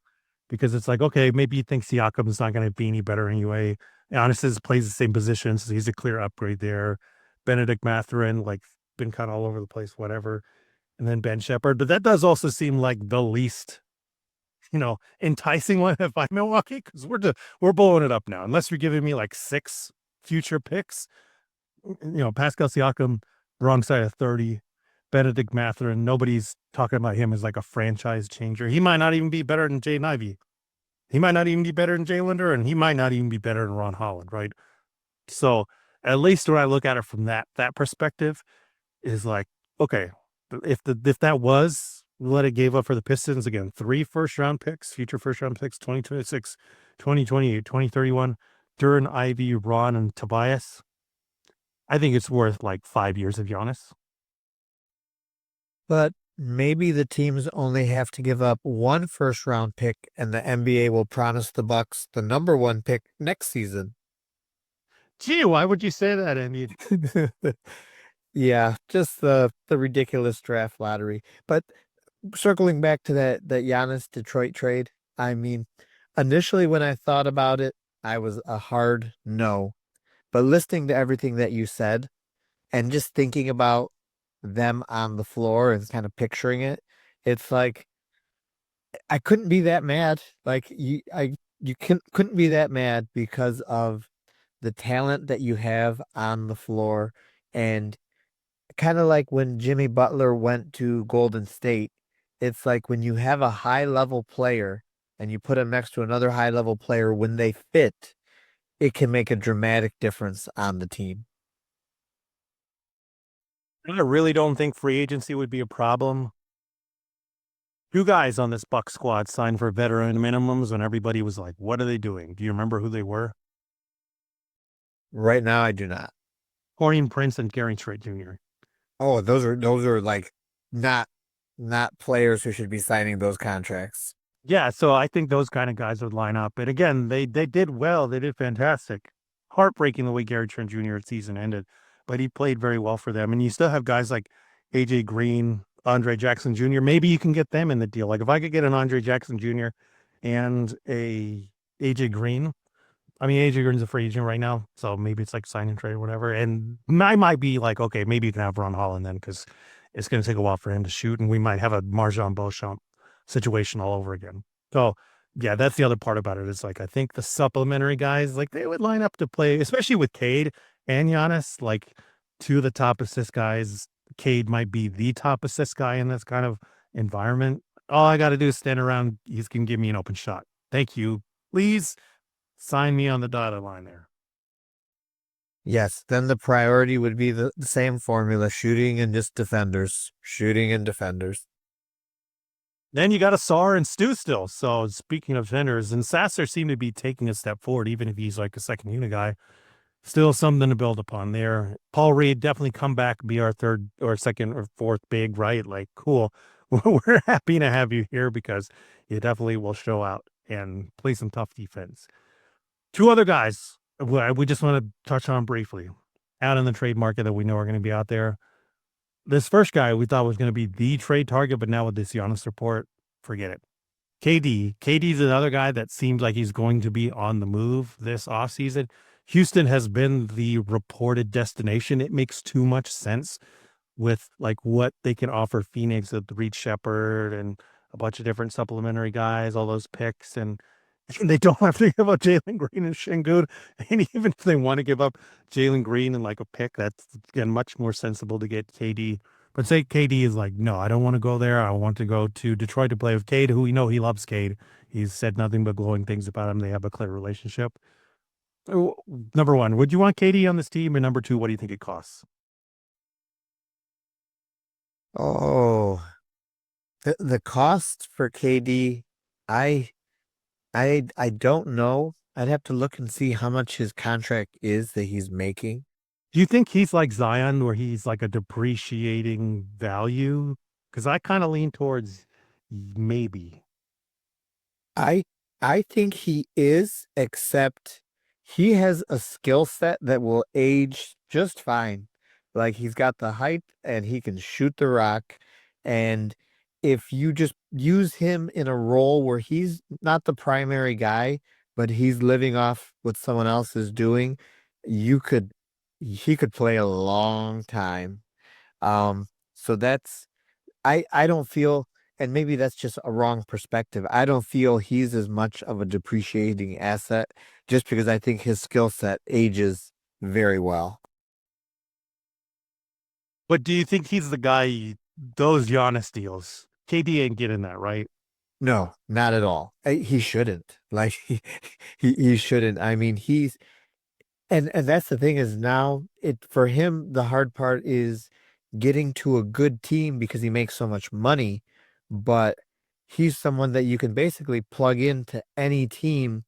because it's like, okay, maybe you think Siakam is not going to be any better anyway. Giannis plays the same position, so he's a clear upgrade there. Benedict Mathurin, like, been kind of all over the place, whatever. And then Ben Shepherd. But that does also seem like the least enticing one if I'm Milwaukee because we're blowing it up now. Unless you're giving me like 6 future picks, Pascal Siakam, wrong side of 30, Benedict Mathurin. Nobody's talking about him as like a franchise changer. He might not even be better than Jaden Ivey. He might not even be better than Jay Linder, and he might not even be better than Ron Holland, right? So at least when I look at it from that perspective, is like, okay, if that was what it gave up for the Pistons again, 3 first round picks, future first round picks, 2026, 2028, 2031, Duran, Ivy, Ron, and Tobias. I think it's worth like 5 years of Giannis. But maybe the teams only have to give up 1 first-round pick, and the NBA will promise the Bucks the #1 pick next season. Gee, why would you say that, Andy? Yeah, just the ridiculous draft lottery. But circling back to that Giannis Detroit trade, I mean, initially when I thought about it, I was a hard no. But listening to everything that you said and just thinking about them on the floor and kind of picturing it, it's like I couldn't be that mad. Like couldn't be that mad because of the talent that you have on the floor, and kind of like when Jimmy Butler went to Golden State, it's like when you have a high level player and you put him next to another high level player, when they fit, it can make a dramatic difference on the team. I really don't think free agency would be a problem. 2 guys on this Buck squad signed for veteran minimums when everybody was like, what are they doing? Do you remember who they were? Right now, I do not. Taurean Prince and Gary Trent Jr. Oh, those are like not players who should be signing those contracts. Yeah, so I think those kind of guys would line up. And again, they did well. They did fantastic. Heartbreaking the way Gary Trent Jr.'s season ended, but he played very well for them. And you still have guys like AJ Green, Andre Jackson Jr. Maybe you can get them in the deal. Like if I could get an Andre Jackson Jr. and a AJ Green, I mean, AJ Green's a free agent right now, so maybe it's like sign and trade or whatever. And I might be like, okay, maybe you can have Ron Holland then because it's going to take a while for him to shoot, and we might have a Marjon Beauchamp situation all over again. So, yeah, that's the other part about it. Is like I think the supplementary guys, like they would line up to play, especially with Cade and Giannis, like 2 of the top assist guys. Cade might be the top assist guy in this kind of environment. All I got to do is stand around. He's going to give me an open shot. Thank you. Please sign me on the dotted line there. Yes, then the priority would be the same formula: shooting and just defenders, shooting and defenders. Then you got a Sar and Stu still. So speaking of defenders, and Sasser seemed to be taking a step forward, even if he's like a second unit guy. Still something to build upon there. Paul Reed definitely come back, be our third or second or fourth big, right? Like, cool. We're happy to have you here because you definitely will show out and play some tough defense. 2 other guys we just want to touch on briefly out in the trade market that we know are going to be out there. This first guy we thought was going to be the trade target, but now with this Giannis report, forget it. KD's another guy that seems like he's going to be on the move this offseason. Houston has been the reported destination. It makes too much sense with like what they can offer Phoenix with Reed Shepard and a bunch of different supplementary guys, all those picks, and they don't have to give up Jalen Green and Şengün. And even if they want to give up Jalen Green and like a pick, that's again much more sensible to get KD. But say KD is like, no, I don't want to go there. I want to go to Detroit to play with Cade, who we know he loves Cade. He's said nothing but glowing things about him. They have a clear relationship. Number one, would you want KD on this team? And number two, what do you think it costs? Oh, the cost for KD, I I don't know. I'd have to look and see how much his contract is that he's making. Do you think he's like Zion, where he's like a depreciating value? Because I kind of lean towards maybe. I I think he is, except he has a skill set that will age just fine. Like he's got the height and he can shoot the rock. And if you just use him in a role where he's not the primary guy, but he's living off what someone else is doing, you could he could play a long time. So that's I don't feel and maybe that's just a wrong perspective. I don't feel he's as much of a depreciating asset just because I think his skill set ages very well. But do you think he's the guy, those Giannis deals? KD ain't getting that, right? No, not at all. He shouldn't. Like he shouldn't. I mean, he's and that's the thing is now it for him the hard part is getting to a good team because he makes so much money, but he's someone that you can basically plug into any team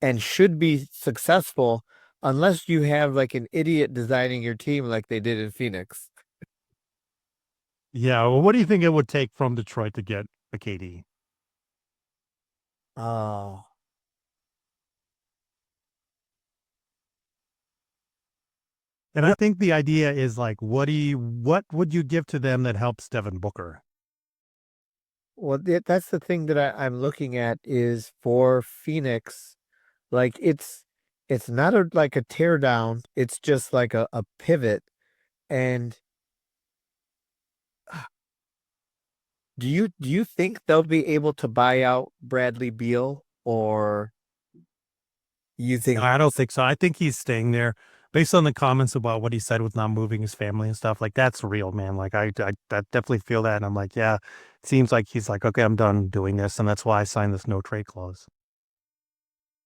and should be successful unless you have like an idiot designing your team like they did in Phoenix. Yeah. Well, what do you think it would take from Detroit to get a KD? Oh. And I think the idea is like, what would you give to them that helps Devin Booker? Well, that's the thing that I'm looking at is for Phoenix, like it's not a like a tear down, it's just like a pivot. And do you think they'll be able to buy out Bradley Beal or you No, think I don't think so. I think he's staying there based on the comments about what he said with not moving his family and stuff. Like that's real, man. Like I definitely feel that. And I'm like, yeah, it seems like he's like, okay, I'm done doing this. And that's why I signed this no trade clause.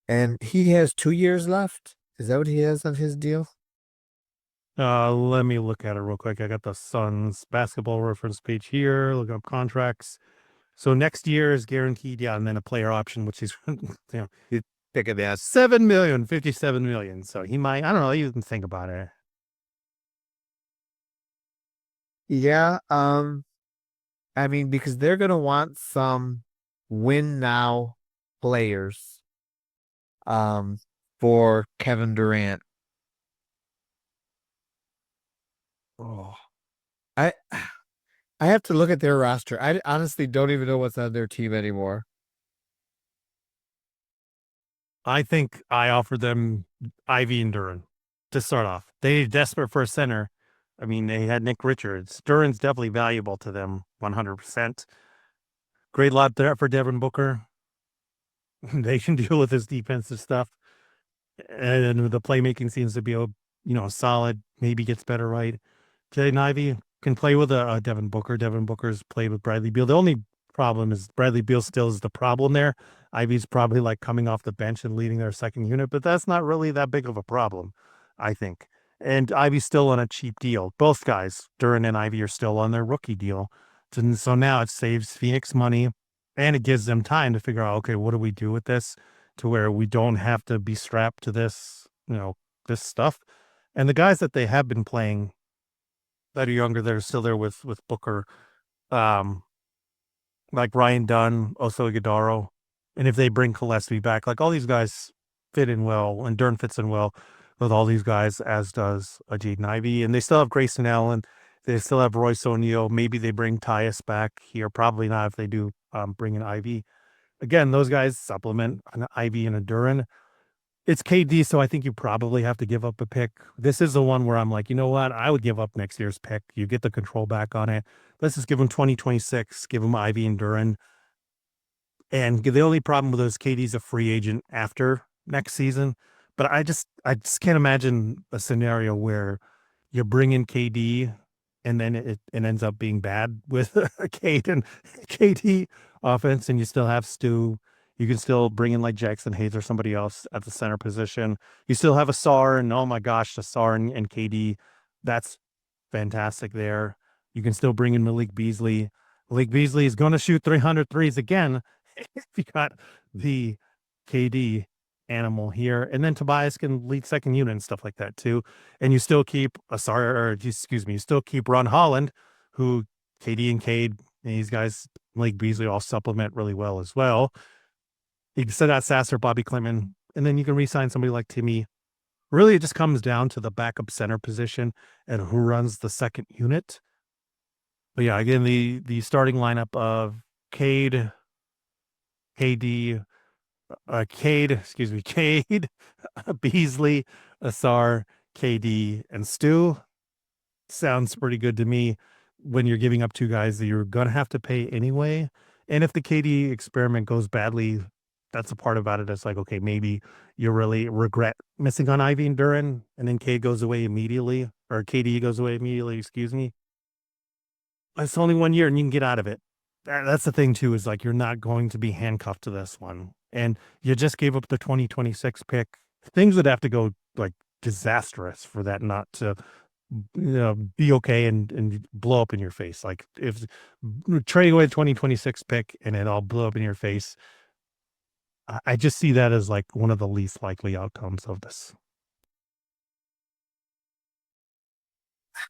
and he has 2 years left? Is that what he has on his deal? Let me look at it real quick. I got the Suns basketball reference page here. Look up contracts. So next year is guaranteed, yeah, and then a player option, which is You pick it as 7 million, 57 million. So he might, I don't know, you can think about it. yeah, I mean, because they're gonna want some win now players for Kevin Durant. Oh, I I have to look at their roster. I honestly don't even know what's on their team anymore. I think I offered them Ivy and Duran to start off. They desperate for a center. I mean, they had Nick Richards. Duran's definitely valuable to them, 100%. Great lot there for Devin Booker. They can deal with his defensive stuff. And the playmaking seems to be, solid. Maybe gets better right. Jaden Ivey can play with a Devin Booker. Devin Booker's played with Bradley Beal. The only problem is Bradley Beal still is the problem there. Ivy's probably like coming off the bench and leading their second unit, but that's not really that big of a problem, I think. And Ivy's still on a cheap deal. Both guys, Duran and Ivy, are still on their rookie deal. So now it saves Phoenix money and it gives them time to figure out, okay, what do we do with this to where we don't have to be strapped to this, this stuff. And the guys that they have been playing that are younger that are still there with Booker, um, like Ryan Dunn, Oso Iguodaro, and if they bring Gillespie back, like all these guys fit in well, and Dern fits in well with all these guys, as does Jaden Ivey, and they still have Grayson Allen, they still have Royce O'Neal. Maybe they bring Tyus back here, probably not if they do bring in Ivy. Again, those guys supplement an Ivy and a Duran. It's KD, so I think you probably have to give up a pick. This is the one where I'm like, you know what? I would give up next year's pick. You get the control back on it. Let's just give him 2026, give him Ivy and Duran. And the only problem with those, KD's a free agent after next season. But I just can't imagine a scenario where you bring in KD and then it ends up being bad with Kate and KD offense, and you still have Stu. You can still bring in like Jackson Hayes or somebody else at the center position. You still have a SAR, and oh my gosh, the SAR and KD, that's fantastic there. You can still bring in Malik Beasley. Malik Beasley is going to shoot 300 threes again if you got the KD animal here. And then Tobias can lead second unit and stuff like that too. And you still keep you still keep Ron Holland, who KD and Cade and these guys, Malik Beasley, all supplement really well as well. You can send out Sasser, Bobby Clement, and then you can re-sign somebody like Timmy. Really, it just comes down to the backup center position and who runs the second unit. But yeah, again, the starting lineup of Cade, KD, Cade, Beasley, Asar, KD, and Stu sounds pretty good to me. when you're giving up two guys that you're going to have to pay anyway. And if the KD experiment goes badly, that's a part about it. It's like, okay, maybe you really regret missing on Ivy and Duran, and then K goes away immediately, or KD goes away immediately, excuse me. It's only 1 year and you can get out of it. That's the thing too, is like you're not going to be handcuffed to this one. And you just gave up the 2026 pick. Things would have to go like disastrous for that not to be okay and blow up in your face. Like if trading away the 2026 pick and it all blew up in your face, I just see that as like one of the least likely outcomes of this.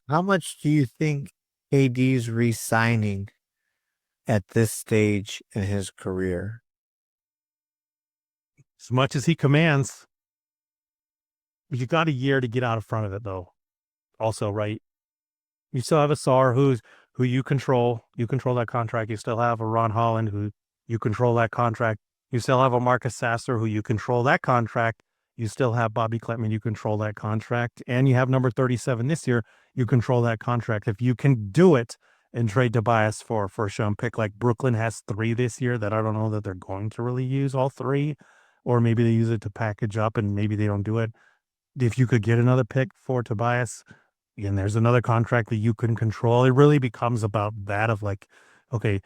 How much do you think KD's re-signing at this stage in his career? As much as he commands, you got a year to get out in front of it though. Also, right? You still have a Sar who you control. You control that contract. You still have a Ron Holland who you control that contract. You still have a Marcus Sasser who you control that contract. You still have Bobby Klempman. You control that contract. And you have number 37 this year. You control that contract. If you can do it and trade Tobias for a first-round pick, like Brooklyn has 3 this year that I don't know that they're going to really use all 3, or maybe they use it to package up and maybe they don't do it. If you could get another pick for Tobias, and there's another contract that you can control, it really becomes about that of like, okay,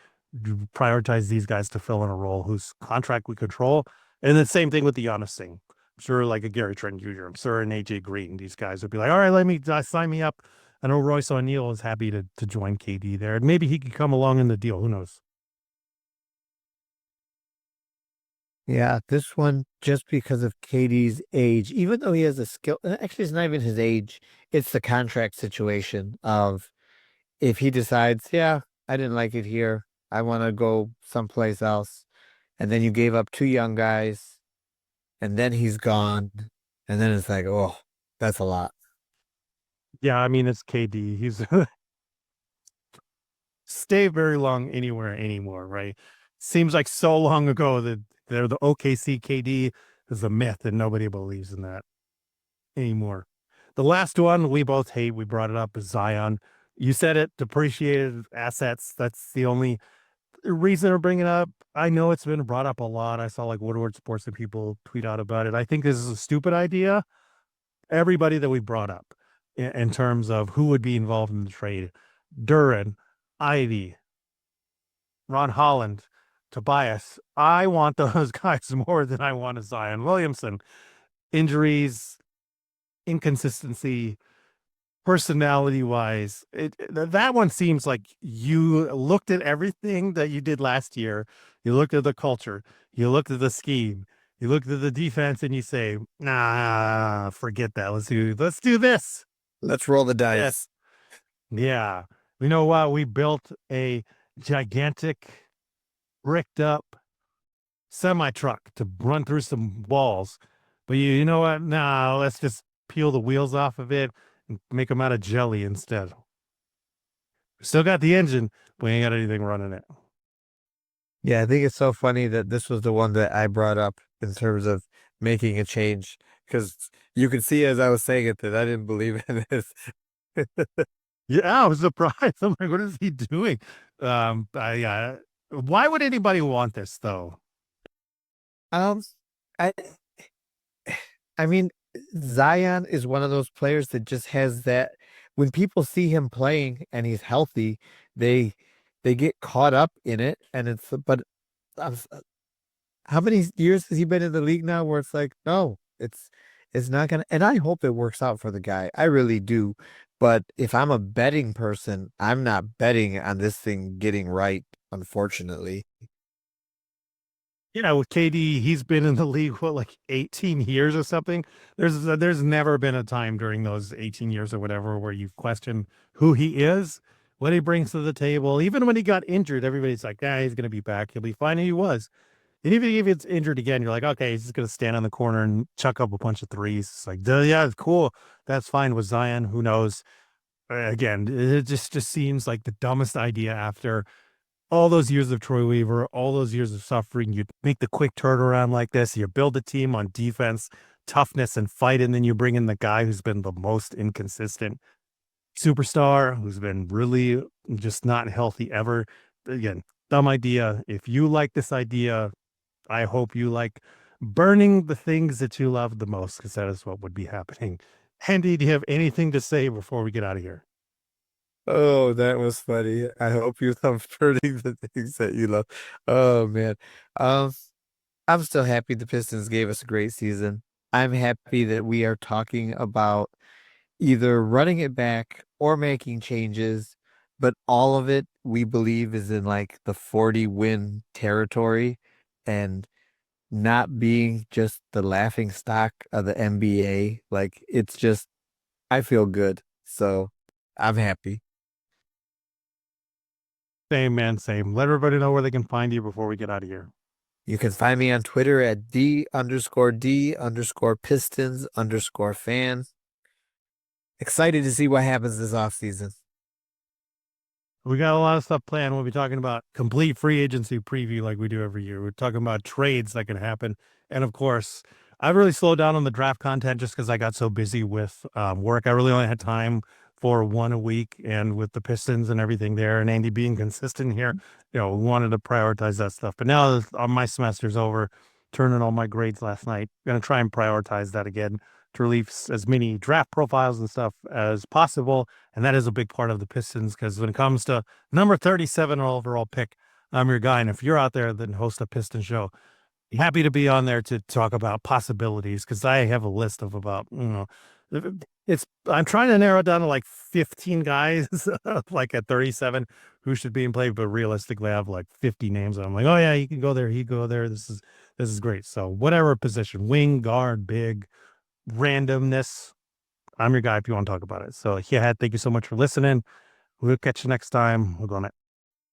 prioritize these guys to fill in a role whose contract we control. And the same thing with the Giannis thing. I'm sure like a Gary Trent Jr., I'm sure an AJ Green, these guys would be like, all right, let me sign me up. I know Royce O'Neal is happy to join KD there. And maybe he could come along in the deal. Who knows? Yeah, this one, just because of KD's age, even though he has a skill, actually, it's not even his age, it's the contract situation of if he decides, yeah, I didn't like it here, I want to go someplace else, and then you gave up 2 young guys, and then he's gone, and then it's like, oh, that's a lot. Yeah, I mean, it's KD. He's stay very long anywhere anymore, right? Seems like so long ago that they're the OKC KD is a myth and nobody believes in that anymore. The last one we both hate, we brought it up, is Zion. You said it, depreciated assets. That's the only reason we're bringing it up. I know it's been brought up a lot. I saw like Woodward Sports and people tweet out about it. I think this is a stupid idea. Everybody that we brought up in terms of who would be involved in the trade, Duran, Ivy, Ron Holland, Tobias. I want those guys more than I want a Zion Williamson. Injuries, inconsistency, personality wise, that one seems like you looked at everything that you did last year. You looked at the culture, you looked at the scheme, you looked at the defense, and you say, nah, forget that. Let's do this. Let's roll the dice. Yes. Yeah. You know what? We built a gigantic, bricked up semi truck to run through some walls. But you know what? Nah, let's just peel the wheels off of it and make them out of jelly instead. Still got the engine, but we ain't got anything running it. Yeah, I think it's so funny that this was the one that I brought up in terms of making a change, because you could see as I was saying it that I didn't believe in this. Yeah, I was surprised. I'm like, what is he doing? Why would anybody want this though? Um, I I mean, Zion is one of those players that just has that when people see him playing and he's healthy, they they get caught up in it, and it's but how many years has he been in the league now where it's like, no, it's not gonna, and I hope it works out for the guy. I really do. But if I'm a betting person, I'm not betting on this thing getting right, unfortunately. With KD, he's been in the league what, like 18 years or something. There's never been a time during those 18 years or whatever where you question who he is, what he brings to the table. Even when he got injured, everybody's like, he's gonna be back. He'll be fine. And he was. And even if it's injured again, you're like, okay, he's just gonna stand on the corner and chuck up a bunch of threes. It's like, yeah, it's cool. That's fine with Zion. Who knows? Again, it just seems like the dumbest idea after all those years of Troy Weaver, all those years of suffering. You make the quick turnaround like this. You build a team on defense, toughness, and fight, and then you bring in the guy who's been the most inconsistent. superstar who's been really just not healthy ever. Again, dumb idea. If you like this idea, I hope you like burning the things that you love the most, because that is what would be happening. Andy, do you have anything to say before we get out of here? Oh, that was funny. I hope you love hurting the things that you love. Oh man. Um, I'm still happy the Pistons gave us a great season. I'm happy that we are talking about either running it back or making changes, but all of it we believe is in like the 40 win territory and not being just the laughing stock of the NBA. Like it's just I feel good. So I'm happy. Same, man, same. Let everybody know where they can find you before we get out of here. You can find me on Twitter at D_D_Pistons_fan. Excited to see what happens this offseason. We got a lot of stuff planned. We'll be talking about complete free agency preview like we do every year. We're talking about trades that can happen. And of course, I've really slowed down on the draft content just because I got so busy with work. I really only had time for one a week, and with the Pistons and everything there, and Andy being consistent here, we wanted to prioritize that stuff. But now that my semester's over, turning all my grades last night, going to try and prioritize that again to release as many draft profiles and stuff as possible. And that is a big part of the Pistons, because when it comes to number 37 overall pick, I'm your guy. And if you're out there that host a Piston show, happy to be on there to talk about possibilities, because I have a list of about, I'm trying to narrow it down to like 15 guys, like at 37, who should be in play. But realistically, I have like 50 names. I'm like, oh yeah, he can go there. He can go there. This is great. So whatever position, wing, guard, big, randomness, I'm your guy if you want to talk about it. So yeah, thank you so much for listening. We'll catch you next time. We're going to